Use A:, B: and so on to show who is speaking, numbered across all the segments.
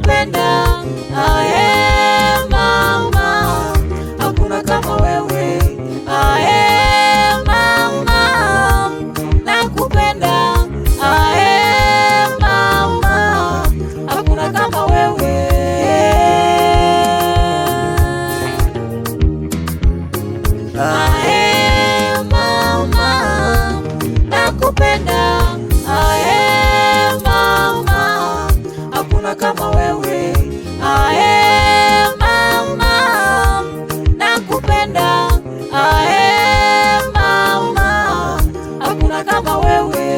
A: nakupenda, ae mama, hakuna kama wewe, ae mama, nakupenda, ae mama, hakuna kama wewe. Ae mama, nakupenda, ae mama, hakuna kama wewe, ae mama, nakupenda, ae mama, hakuna kama wewe.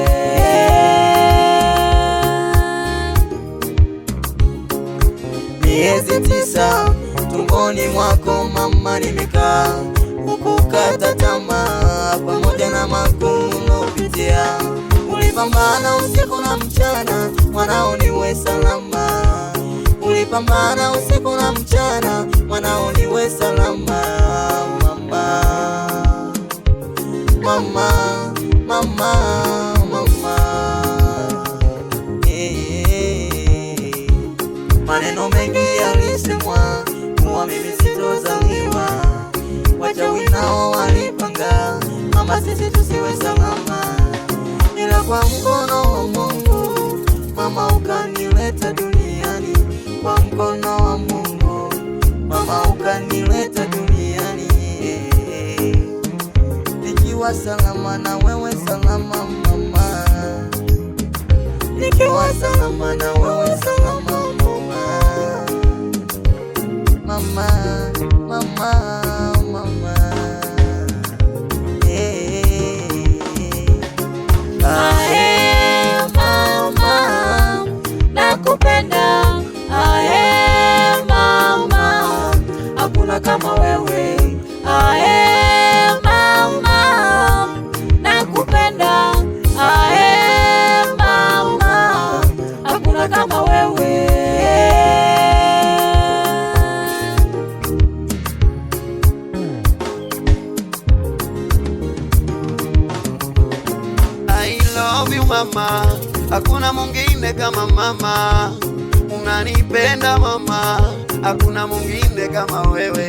A: Miezi 9 tumboni mwako mama nimekaa, ukukata tamaa pamoja na magumu unayopitia. Ulipambana usiku na mchana mwanao niwe salama, ulipambana usiku na mchana mwanao niwe salama. Mama, mama, mama, mama, maneno mengi yalisemwa kuwa mimi sitozaliwa, wachawi nao walipanga mama sisi tusiwe salama, ila kwa mkono wa Mungu mama ukanileta duniani, kwa mkono wa Mungu mama ukanileta duniani, nikiwa salama na wewe salama mama, nikiwa salama na wewe salama mama, mama, mama, ae mama, nakupenda, ae mama, hakuna kama wewe, ae mama, nakupenda, ae mama, hakuna kama wewe.
B: Mama, hakuna mwingine kama mama, unanipenda mama, hakuna mwingine kama wewe.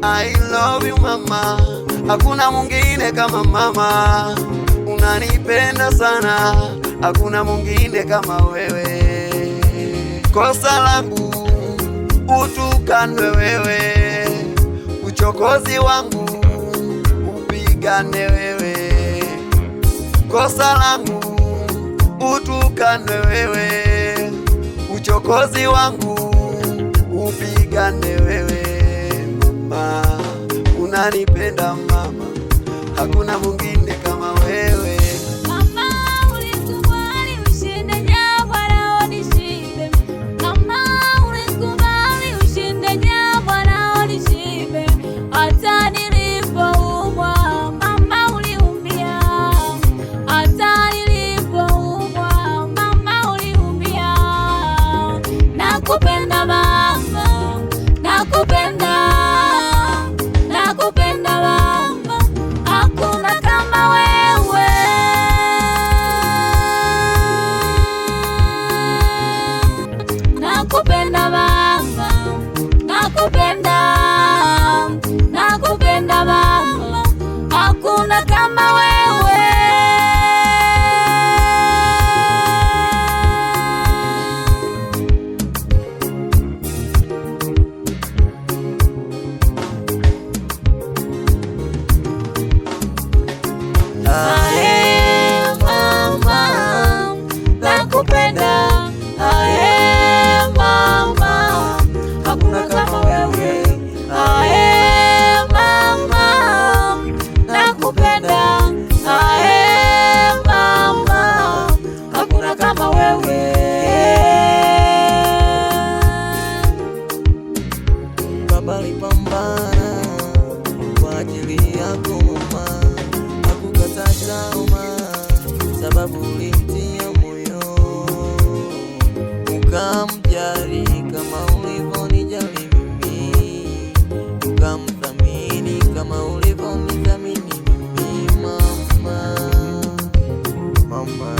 B: I love you mama, hakuna mwingine kama mama, unanipenda sana, hakuna mwingine kama wewe. Kosa langu utukanwe wewe, uchokozi wangu upigane wewe, kosa langu utukanwe wewe, uchokozi wangu upigane wewe. Mama, unanipenda mama, hakuna mwingine kama wewe.
A: Mama, ulikubali ushinde jambo lao nishibe. Mama, ulikubali ushinde jambo lao nishibe. Hata nilipoumwa mama uliumia, hata nilipoumwa mama uliumia. Nakupenda mama, nakupenda, nakupenda mama, hakuna kama wewe. Nakupenda mama, nakupenda, nakupenda mama, hakuna kama wewe. Ae mama, nakupenda, ae mama, hakuna kama wewe, ae mama, nakupenda, ae mama, hakuna kama wewe.
B: Baba alipambana kwa ajili yako mama, hakukata tamaa sababu ulimtia moyo, ukamjali kama ulivyonijali mimi, ukamthamini kama ulivyonithamini mimi mama, mama.